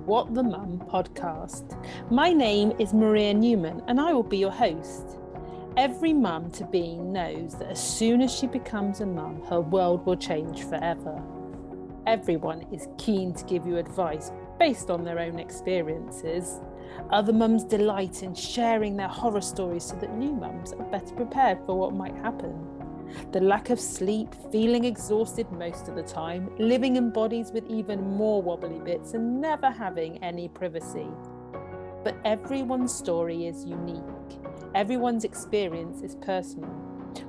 What the Mum podcast. My name is Maria Newman and I will be your host. Every mum to be knows that as soon as she becomes a mum, her world will change forever. Everyone is keen to give you advice based on their own experiences. Other mums delight in sharing their horror stories so that new mums are better prepared for what might happen. The lack of sleep, feeling exhausted most of the time, living in bodies with even more wobbly bits and never having any privacy. But everyone's story is unique. Everyone's experience is personal.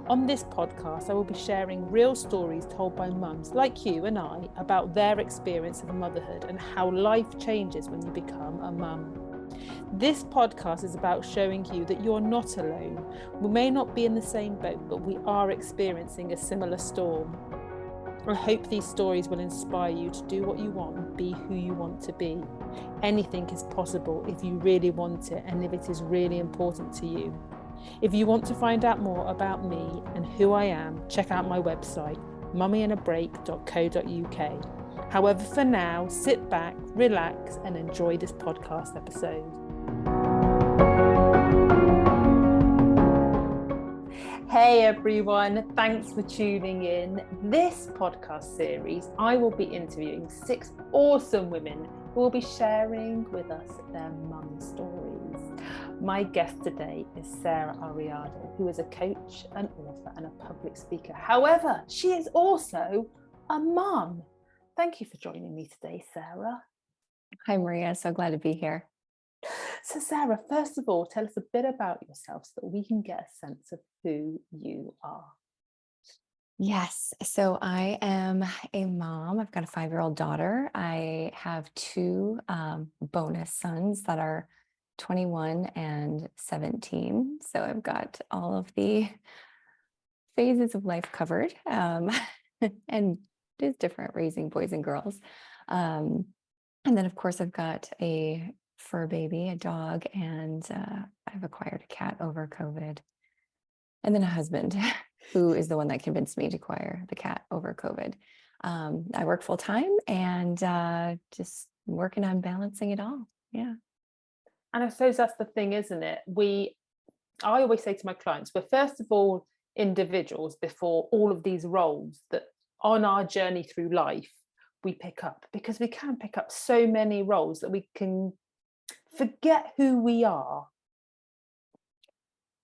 On this podcast, I will be sharing real stories told by mums like you and I about their experience of motherhood and how life changes when you become a mum. This podcast is about showing you that you're not alone. We may not be in the same boat, but we are experiencing a similar storm. I hope these stories will inspire you to do what you want, be who you want to be. Anything is possible if you really want it and if it is really important to you. If you want to find out more about me and who I am, check out my website, mummyinabreak.co.uk. However, for now, sit back, relax, and enjoy this podcast episode. Hey everyone, thanks for tuning in. This podcast series, I will be interviewing 6 awesome women who will be sharing with us their mum stories. My guest today is Sarah Ariaudo, who is a coach, an author, and a public speaker. However, she is also a mum. Thank you for joining me today, Sarah. Hi, Maria. So glad to be here. So Sarah, first of all, tell us a bit about yourself so that we can get a sense of who you are. Yes. So I am a mom. I've got a 5-year-old daughter. I have 2 bonus sons that are 21 and 17. So I've got all of the phases of life covered. And it is different raising boys and girls. And then, of course, I've got a fur baby, a dog, and I've acquired a cat over COVID. And then a husband who is the one that convinced me to acquire the cat over COVID. I work full time and just working on balancing it all. Yeah. And I suppose that's the thing, isn't it? I always say to my clients, we're first of all individuals before all of these roles that on our journey through life we pick up, because we can pick up so many roles that we can forget who we are.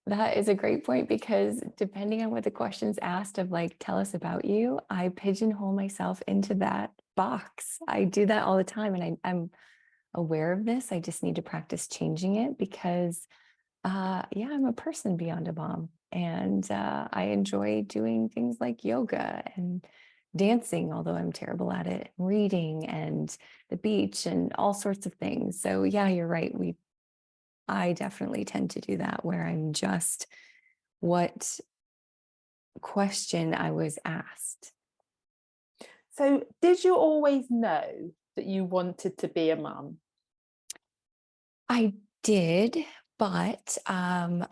That is a great point, because depending on what the question's asked of, like, tell us about you, I pigeonhole myself into that box. I do that all the time, and I'm aware of this. I just need to practice changing it because, I'm a person beyond a mom, and I enjoy doing things like yoga and dancing, although I'm terrible at it, reading and the beach and all sorts of things. So yeah, you're right. I definitely tend to do that, where I'm just what question I was asked. So did you always know that you wanted to be a mum? I did, but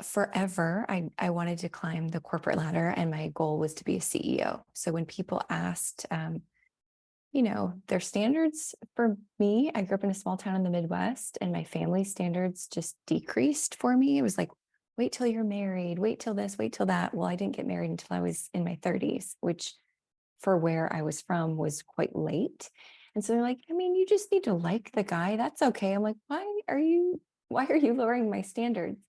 forever I wanted to climb the corporate ladder, and my goal was to be a CEO. So when people asked, their standards for me, I grew up in a small town in the Midwest, and my family standards just decreased for me. It was like, wait till you're married, wait till this, wait till that. Well, I didn't get married until I was in my 30s, which for where I was from was quite late. And so they're like, you just need to like the guy. That's okay. I'm like, why are you lowering my standards?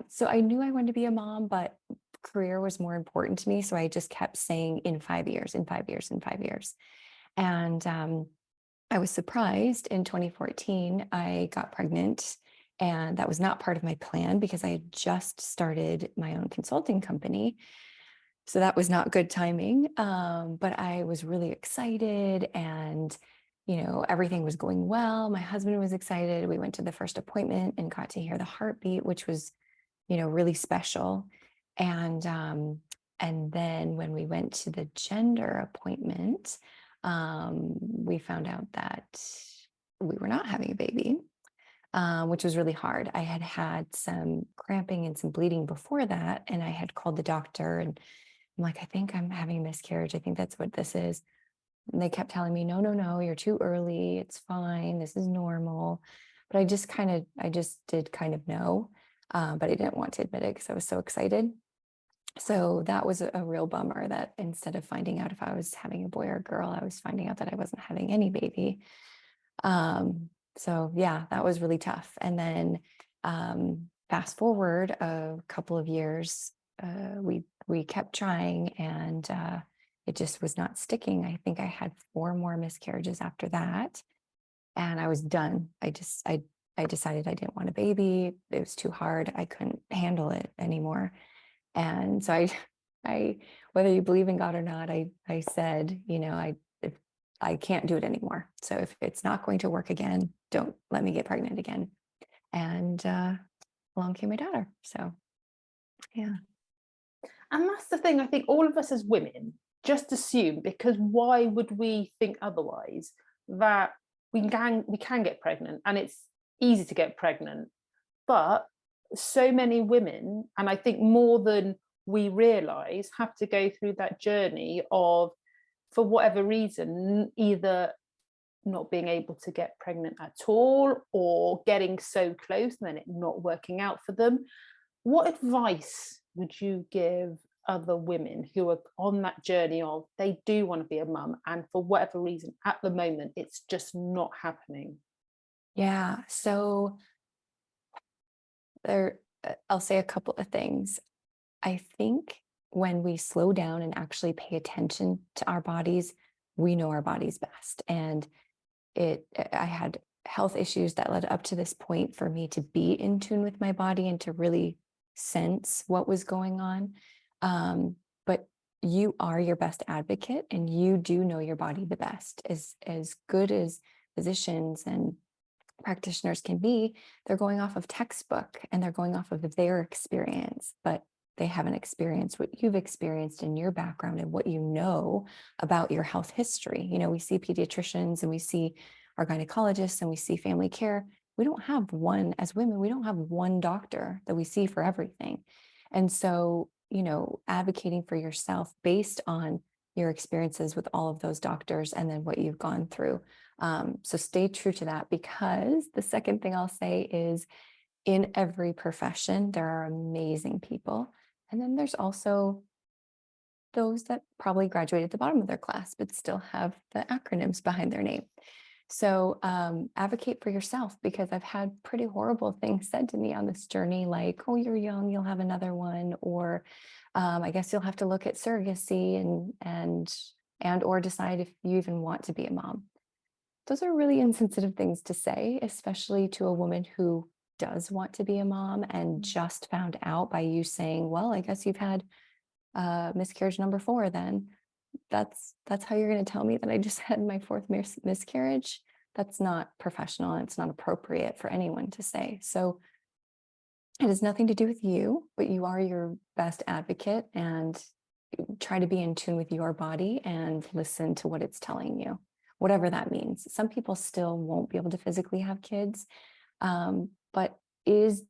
So I knew I wanted to be a mom, but career was more important to me. So I just kept saying in 5 years, in 5 years, in 5 years. And I was surprised in 2014, I got pregnant, and that was not part of my plan because I had just started my own consulting company. So that was not good timing. But I was really excited, and, everything was going well. My husband was excited. We went to the first appointment and got to hear the heartbeat, which was, really special. And then when we went to the gender appointment, we found out that we were not having a baby, which was really hard. I had had some cramping and some bleeding before that, and I had called the doctor, and I'm like, I think I'm having a miscarriage. I think that's what this is. And they kept telling me, no, you're too early. It's fine. This is normal. But I just did kind of know, but I didn't want to admit it because I was so excited. So that was a real bummer that instead of finding out if I was having a boy or a girl, I was finding out that I wasn't having any baby. So yeah, that was really tough. And then fast forward a couple of years, we kept trying, and it just was not sticking. I think I had 4 more miscarriages after that, and I was done. I decided I didn't want a baby. It was too hard. I couldn't handle it anymore. And so I, whether you believe in God or not, I said, if I can't do it anymore. So if it's not going to work again, don't let me get pregnant again. And along came my daughter. So yeah. And that's the thing, I think all of us as women just assume, because why would we think otherwise, that we can get pregnant and it's easy to get pregnant. But so many women, and I think more than we realize, have to go through that journey of, for whatever reason, either not being able to get pregnant at all, or getting so close and then it not working out for them. What advice would you give other women who are on that journey of, they do want to be a mum and for whatever reason at the moment it's just not happening? Yeah. So I'll say a couple of things. I think when we slow down and actually pay attention to our bodies, we know our bodies best. And I had health issues that led up to this point for me to be in tune with my body and to really sense what was going on. But you are your best advocate, and you do know your body the best. As good as physicians and practitioners can be, they're going off of textbook and they're going off of their experience, but they haven't experienced what you've experienced in your background and what you know about your health history. We see pediatricians and we see our gynecologists and we see family care. We don't have one, as women, we don't have one doctor that we see for everything. And so, advocating for yourself based on your experiences with all of those doctors and then what you've gone through. So stay true to that, because the second thing I'll say is, in every profession, there are amazing people. And then there's also those that probably graduated at the bottom of their class, but still have the acronyms behind their name. So advocate for yourself, because I've had pretty horrible things said to me on this journey, like, oh, you're young, you'll have another one, or I guess you'll have to look at surrogacy and or decide if you even want to be a mom. Those are really insensitive things to say, especially to a woman who does want to be a mom and just found out by you saying, well, I guess you've had miscarriage number 4 then. That's how you're going to tell me that I just had my 4th miscarriage. That's not professional, and it's not appropriate for anyone to say. So it has nothing to do with you, but you are your best advocate, and try to be in tune with your body and listen to what it's telling you, whatever that means. Some people still won't be able to physically have kids, but is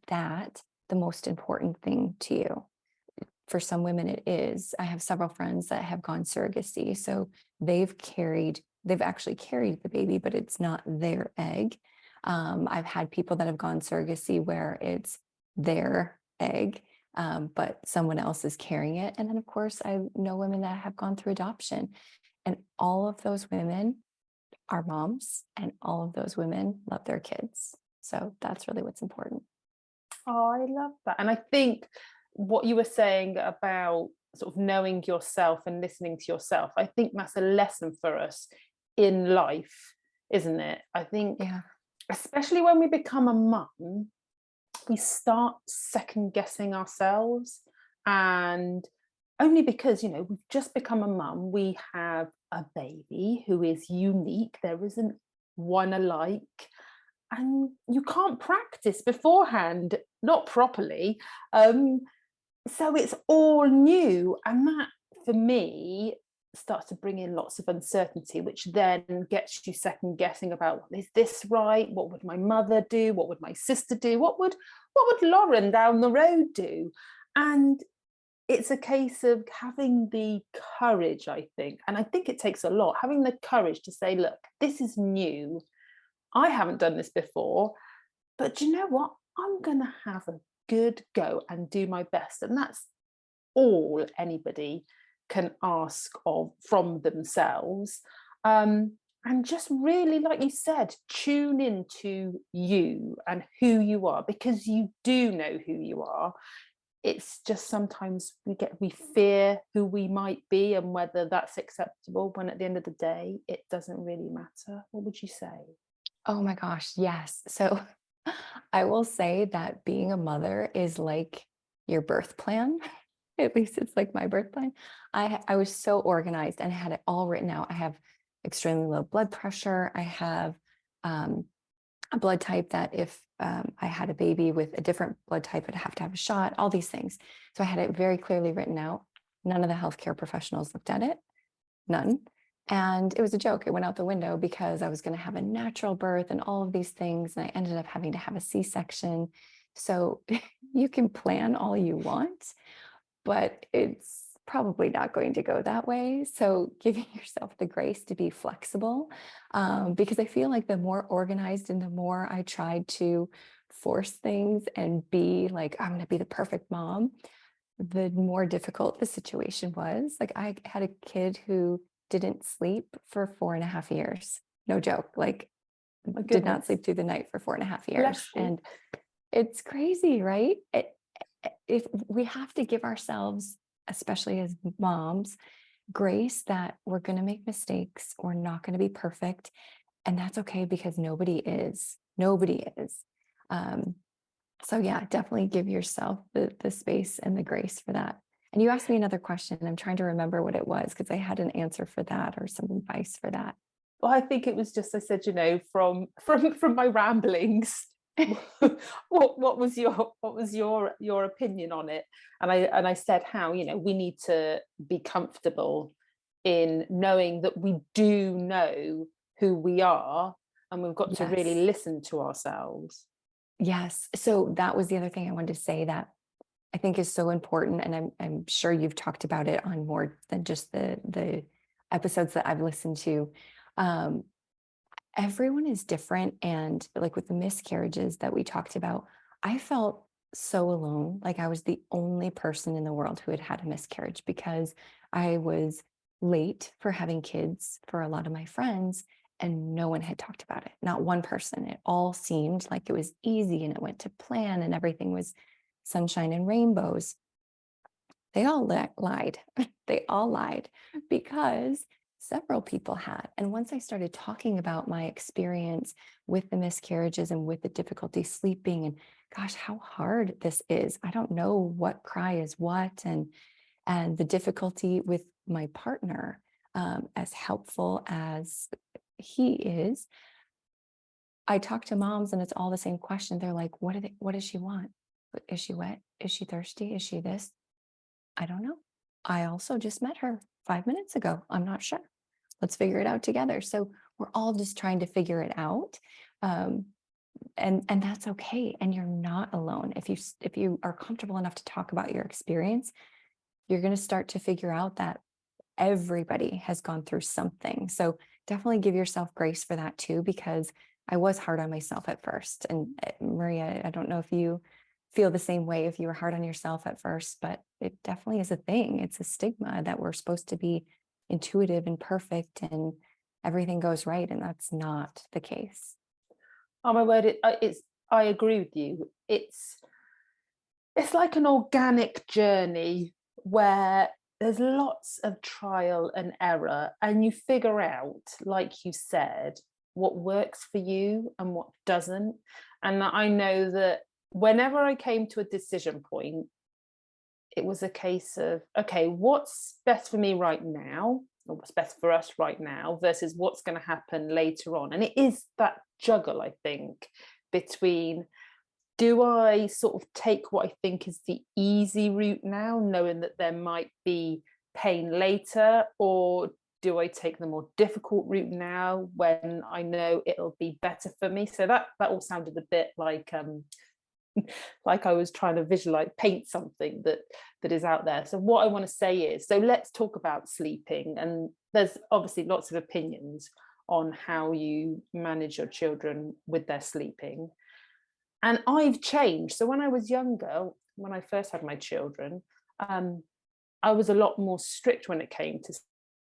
that the most important thing to you? For some women, it is. I have several friends that have gone surrogacy. So they've actually carried the baby, but it's not their egg. I've had people that have gone surrogacy where it's their egg, but someone else is carrying it. And then, of course, I know women that have gone through adoption. And all of those women are moms, and all of those women love their kids. So that's really what's important. Oh, I love that. And I think what you were saying about sort of knowing yourself and listening to yourself, I think that's a lesson for us in life, isn't it? I think, Yeah. especially when we become a mum, we start second guessing ourselves. And only because, we've just become a mum, we have a baby who is unique. There isn't one alike. And you can't practice beforehand, not properly. So it's all new. And that, for me, starts to bring in lots of uncertainty, which then gets you second guessing about, is this right? What would my mother do? What would my sister do? What would Lauren down the road do? And it's a case of having the courage, I think. And I think it takes a lot, having the courage to say, look, this is new. I haven't done this before, but do you know what? I'm going to have a good go and do my best. And that's all anybody can ask of from themselves. And just really, like you said, tune into you and who you are, because you do know who you are. It's just sometimes we fear who we might be and whether that's acceptable, when at the end of the day it doesn't really matter. What would you say? Oh my gosh, yes. So I will say that being a mother is like your birth plan. At least it's like my birth plan. I was so organized and I had it all written out. I have extremely low blood pressure. I have um, a blood type that if I had a baby with a different blood type, I'd have to have a shot, all these things. So I had it very clearly written out. None of the healthcare professionals looked at it, none. And it was a joke. It went out the window because I was going to have a natural birth and all of these things. And I ended up having to have a C-section. So you can plan all you want, but it's probably not going to go that way. So giving yourself the grace to be flexible, because I feel like the more organized and the more I tried to force things and be like, I'm going to be the perfect mom, the more difficult the situation was. Like I had a kid who didn't sleep for 4.5 years. No joke. Like My did not goodness. sleep through the night for 4.5 years. Bless you. And it's crazy, right? If we have to give ourselves, especially as moms, grace that we're going to make mistakes, we're not going to be perfect, and that's okay because nobody is. Nobody is. Um, so yeah, definitely give yourself the space and the grace for that. And you asked me another question. I'm trying to remember what it was because I had an answer for that or some advice for that. Well, I think it was just, I said, from my ramblings, what was your opinion on it? And I said how, we need to be comfortable in knowing that we do know who we are, and we've got to really Yes. listen to ourselves. Yes. So that was the other thing I wanted to say that I think is so important. And I'm sure you've talked about it on more than just the episodes that I've listened to. Um, Everyone is different. And like with the miscarriages that we talked about, I felt so alone. Like I was the only person in the world who had had a miscarriage because I was late for having kids for a lot of my friends and no one had talked about it. Not one person. It all seemed like it was easy and it went to plan and everything was sunshine and rainbows. They all lied. They all lied because several people had. And once I started talking about my experience with the miscarriages and with the difficulty sleeping and gosh, how hard this is. I don't know what cry is what and the difficulty with my partner, as helpful as he is. I talk to moms and it's all the same question. They're like, what does she want? Is she wet? Is she thirsty? Is she this? I don't know. I also just met her 5 minutes ago. I'm not sure. Let's figure it out together. So we're all just trying to figure it out. Um, and that's okay. And you're not alone. If you are comfortable enough to talk about your experience, you're going to start to figure out that everybody has gone through something. So definitely give yourself grace for that too, because I was hard on myself at first. And Maria, I don't know if you feel the same way, if you were hard on yourself at first, but it definitely is a thing. It's a stigma that we're supposed to be intuitive and perfect and everything goes right. And that's not the case. Oh my word, I agree with you. It's like an organic journey where there's lots of trial and error, and you figure out, like you said, what works for you and what doesn't. And I know that whenever I came to a decision point, it was a case of, okay, what's best for me right now, or what's best for us right now, versus what's going to happen later on. And it is that juggle, I think, between, do I sort of take what I think is the easy route now, knowing that there might be pain later, or do I take the more difficult route now when I know it'll be better for me? So that all sounded a bit like like I was trying to visualize, paint something that is out there. So what I want to say is, so let's talk about sleeping. And there's obviously lots of opinions on how you manage your children with their sleeping. And I've changed. So when I was younger, when I first had my children, I was a lot more strict when it came to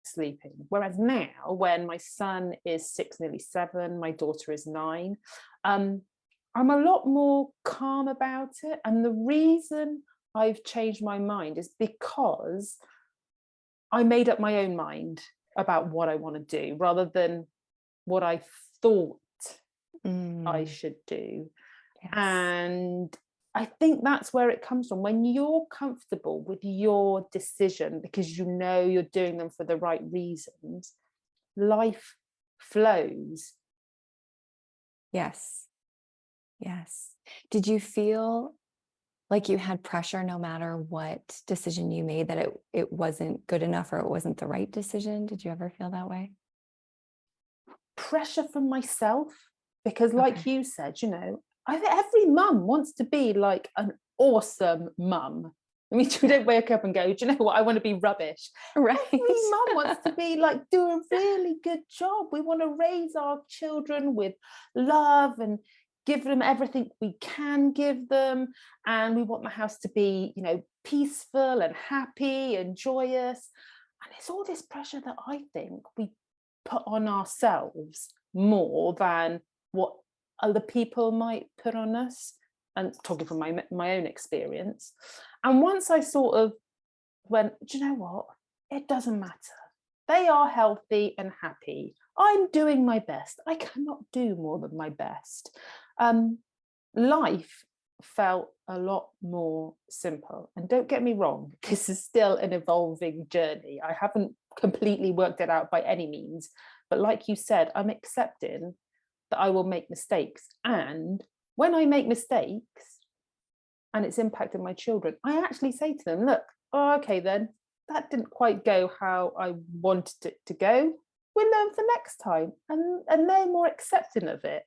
sleeping. Whereas now, when my son is 6, nearly 7, my daughter is 9, I'm a lot more calm about it. And the reason I've changed my mind is because I made up my own mind about what I want to do rather than what I thought I should do. Yes. And I think that's where it comes from. When you're comfortable with your decision because you know you're doing them for the right reasons, life flows. Yes. Yes. Did you feel like you had pressure no matter what decision you made, that it wasn't good enough or it wasn't the right decision? Did you ever feel that way? Pressure from myself, because like Okay. you said, I think every mum wants to be like an awesome mum. I mean, we don't wake up and go, do you know what, I want to be rubbish. Right. Every mum wants to be like, do a really good job. We want to raise our children with love and give them everything we can give them. And we want the house to be, peaceful and happy and joyous. And it's all this pressure that I think we put on ourselves more than what other people might put on us, and talking from my own experience. And once I sort of went, do you know what, it doesn't matter, they are healthy and happy, I'm doing my best, I cannot do more than my best, life felt a lot more simple. And don't get me wrong, this is still an evolving journey, I haven't completely worked it out by any means, but like you said, I'm accepting that I will make mistakes. And when I make mistakes and it's impacted my children, I actually say to them, look, oh, okay, then that didn't quite go how I wanted it to go. We'll learn for next time. And they're more accepting of it.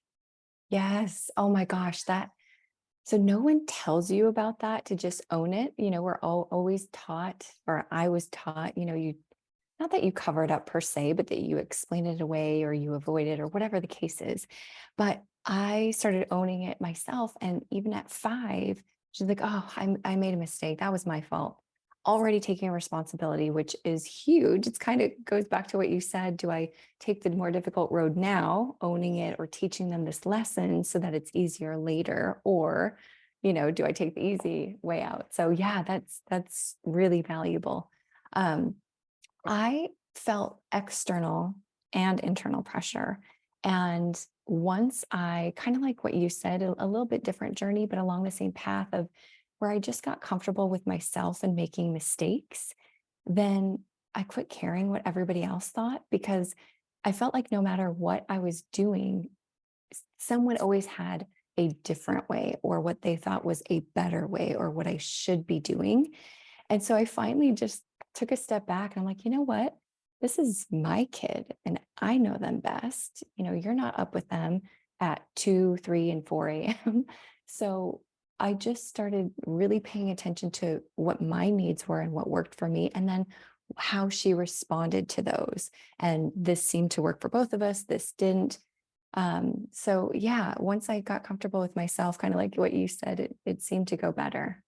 Yes. Oh my gosh. So no one tells you about that, to just own it. We're always taught, or I was taught, you not that you cover it up per se, but that you explain it away or you avoid it or whatever the case is. But I started owning it myself. And even at 5, she's like, oh, I made a mistake. That was my fault. Already taking responsibility, which is huge. It's kind of goes back to what you said. Do I take the more difficult road now, owning it or teaching them this lesson so that it's easier later? Or, do I take the easy way out? So yeah, that's really valuable. I felt external and internal pressure. And once I kind of like what you said, a little bit different journey, but along the same path of where I just got comfortable with myself and making mistakes, then I quit caring what everybody else thought, because I felt like no matter what I was doing, someone always had a different way, or what they thought was a better way, or what I should be doing. And so I finally just took a step back and I'm like, you know what? This is my kid and I know them best. You're not up with them at 2, 3, and 4 a.m. So I just started really paying attention to what my needs were and what worked for me, and then how she responded to those. And this seemed to work for both of us. This didn't. So yeah, once I got comfortable with myself, kind of like what you said, it seemed to go better.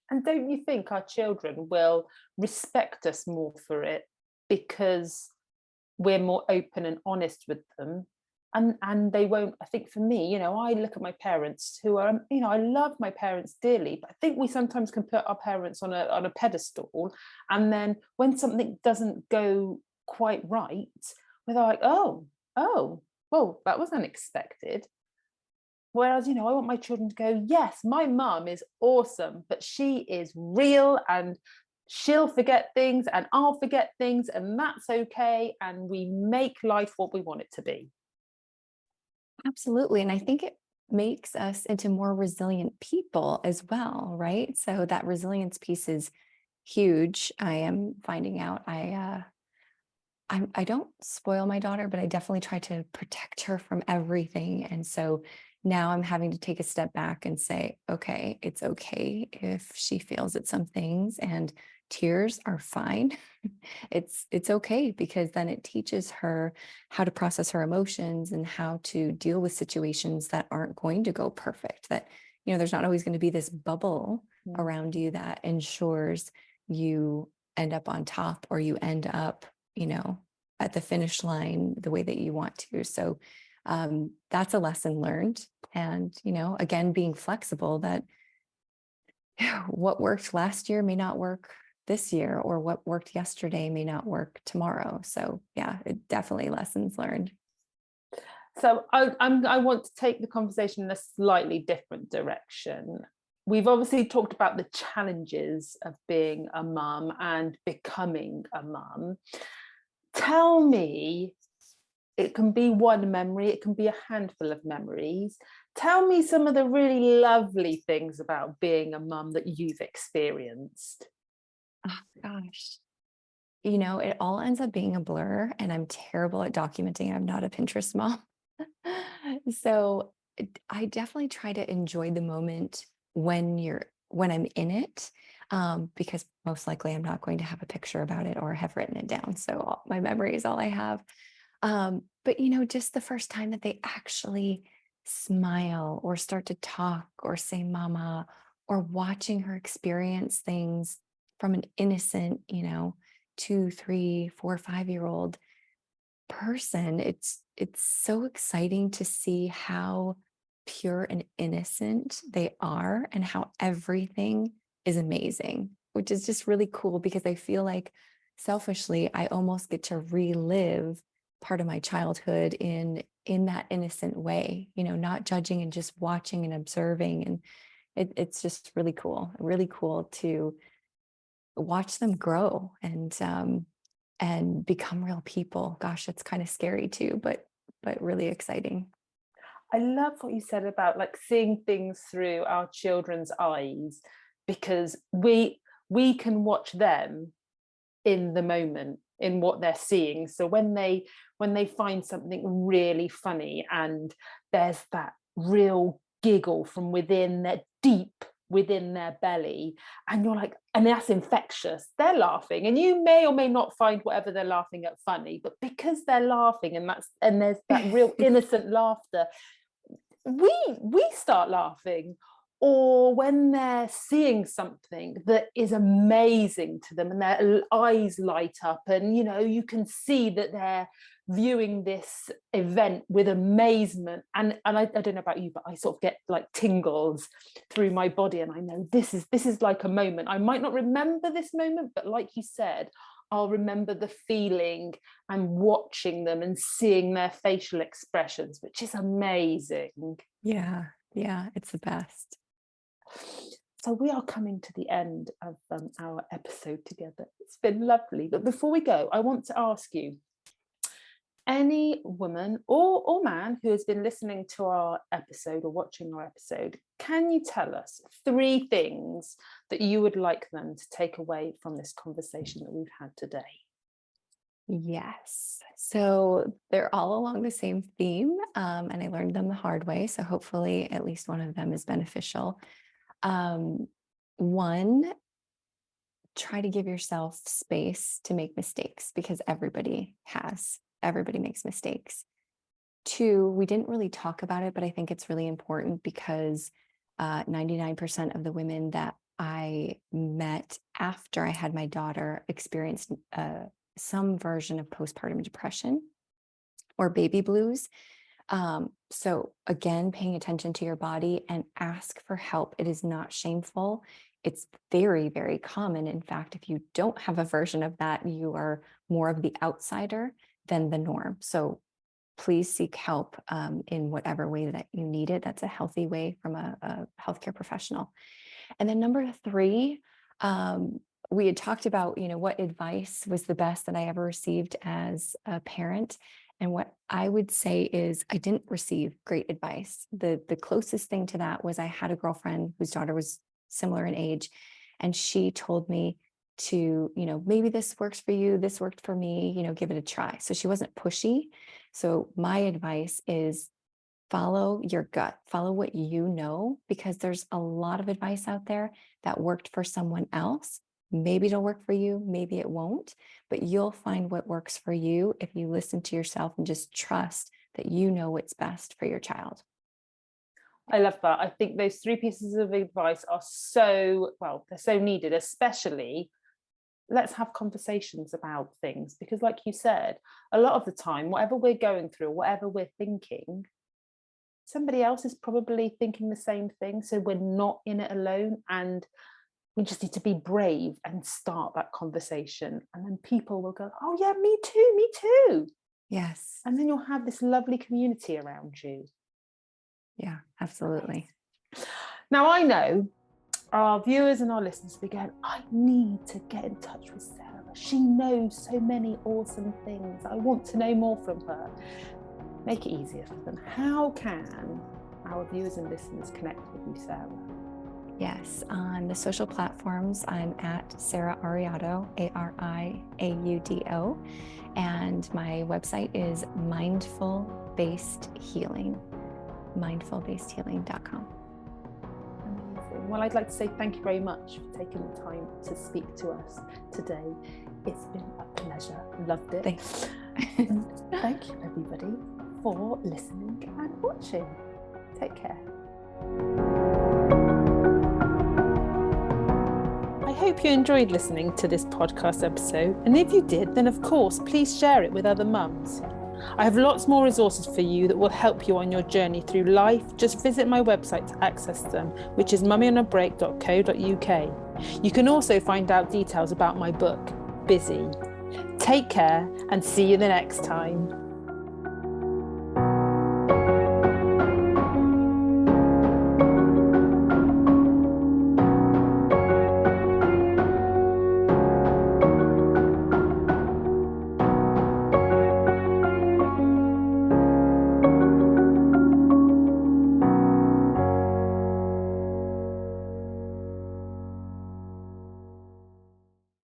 And don't you think our children will respect us more for it because we're more open and honest with them? And they won't, I think for me, I look at my parents who are, I love my parents dearly, but I think we sometimes can put our parents on a pedestal. And then when something doesn't go quite right, we're like, oh, well, that was unexpected. Whereas, I want my children to go, yes, my mum is awesome, but she is real and she'll forget things and I'll forget things, and that's okay. And we make life what we want it to be. Absolutely. And I think it makes us into more resilient people as well, right? So that resilience piece is huge. I am finding out I don't spoil my daughter, but I definitely try to protect her from everything. And so Now I'm having to take a step back and say, okay, it's okay if she feels at some things, and tears are fine. It's okay, because then it teaches her how to process her emotions and how to deal with situations that aren't going to go perfect. That, there's not always going to be this bubble around you that ensures you end up on top, or you end up, at the finish line the way that you want to. So that's a lesson learned. And, again, being flexible, that what worked last year may not work this year, or what worked yesterday may not work tomorrow. So yeah, it definitely lessons learned. So I want to take the conversation in a slightly different direction. We've obviously talked about the challenges of being a mum and becoming a mum. Tell me, it can be one memory, it can be a handful of memories. Tell me some of the really lovely things about being a mum that you've experienced. Oh gosh. It all ends up being a blur, and I'm terrible at documenting. I'm not a Pinterest mom. So I definitely try to enjoy the moment when I'm in it, because most likely I'm not going to have a picture about it or have written it down. So my memory is all I have. But just the first time that they actually smile or start to talk or say mama, or watching her experience things from an innocent, 2, 3, 4, 5 year old person. It's so exciting to see how pure and innocent they are, and how everything is amazing, which is just really cool, because I feel like selfishly I almost get to relive part of my childhood in that innocent way, not judging and just watching and observing. And it's just really cool to watch them grow and become real people. Gosh, it's kind of scary too, but really exciting. I love what you said about like seeing things through our children's eyes, because we can watch them in the moment, in what they're seeing. So when they find something really funny, and there's that real giggle from within their deep within their belly, and you're like, and that's infectious, they're laughing, and you may or may not find whatever they're laughing at funny, but because they're laughing, and there's that real innocent laughter, we start laughing. Or when they're seeing something that is amazing to them, and their eyes light up, and you can see that they're viewing this event with amazement. And I don't know about you, but I sort of get like tingles through my body, and I know this is like a moment. I might not remember this moment, but like you said, I'll remember the feeling and watching them and seeing their facial expressions, which is amazing. Yeah, it's the best. So we are coming to the end of our episode together. It's been lovely. But before we go, I want to ask you, any woman or man who has been listening to our episode or watching our episode, can you tell us 3 things that you would like them to take away from this conversation that we've had today? Yes. So they're all along the same theme, and I learned them the hard way. So hopefully at least one of them is beneficial. One, try to give yourself space to make mistakes, because everybody makes mistakes. 2, we didn't really talk about it, but I think it's really important, because 99% of the women that I met after I had my daughter experienced some version of postpartum depression or baby blues. So again, paying attention to your body and ask for help. It is not shameful. It's very, very common. In fact, if you don't have a version of that, you are more of the outsider than the norm. So please seek help in whatever way that you need it. That's a healthy way from a healthcare professional. And then number 3, we had talked about, what advice was the best that I ever received as a parent. And what I would say is I didn't receive great advice. The closest thing to that was I had a girlfriend whose daughter was similar in age, and she told me to, maybe this works for you, this worked for me, give it a try. So she wasn't pushy. So my advice is follow your gut, follow what you know, because there's a lot of advice out there that worked for someone else. Maybe it'll work for you, maybe it won't, but you'll find what works for you if you listen to yourself and just trust that you know what's best for your child. I love that. I think those 3 pieces of advice are so, well, they're so needed, especially let's have conversations about things, because like you said, a lot of the time, whatever we're going through, whatever we're thinking, somebody else is probably thinking the same thing. So we're not in it alone, and we just need to be brave and start that conversation. And then people will go, oh yeah, me too, me too. Yes. And then you'll have this lovely community around you. Yeah, absolutely. Now, I know our viewers and our listeners will be going, I need to get in touch with Sarah. She knows so many awesome things. I want to know more from her. Make it easier for them. How can our viewers and listeners connect with you, Sarah? Yes, on the social platforms, I'm at Sarah Ariaudo, Ariaudo, and my website is Mindful Based Healing, mindfulbasedhealing.com. Amazing. Well, I'd like to say thank you very much for taking the time to speak to us today. It's been a pleasure. Loved it. Thanks. And thank you, everybody, for listening and watching. Take care. I hope you enjoyed listening to this podcast episode, and if you did, then of course, please share it with other mums. I have lots more resources for you that will help you on your journey through life. Just visit my website to access them, which is mummyonabreak.co.uk. You can also find out details about my book, Busy. Take care and see you the next time.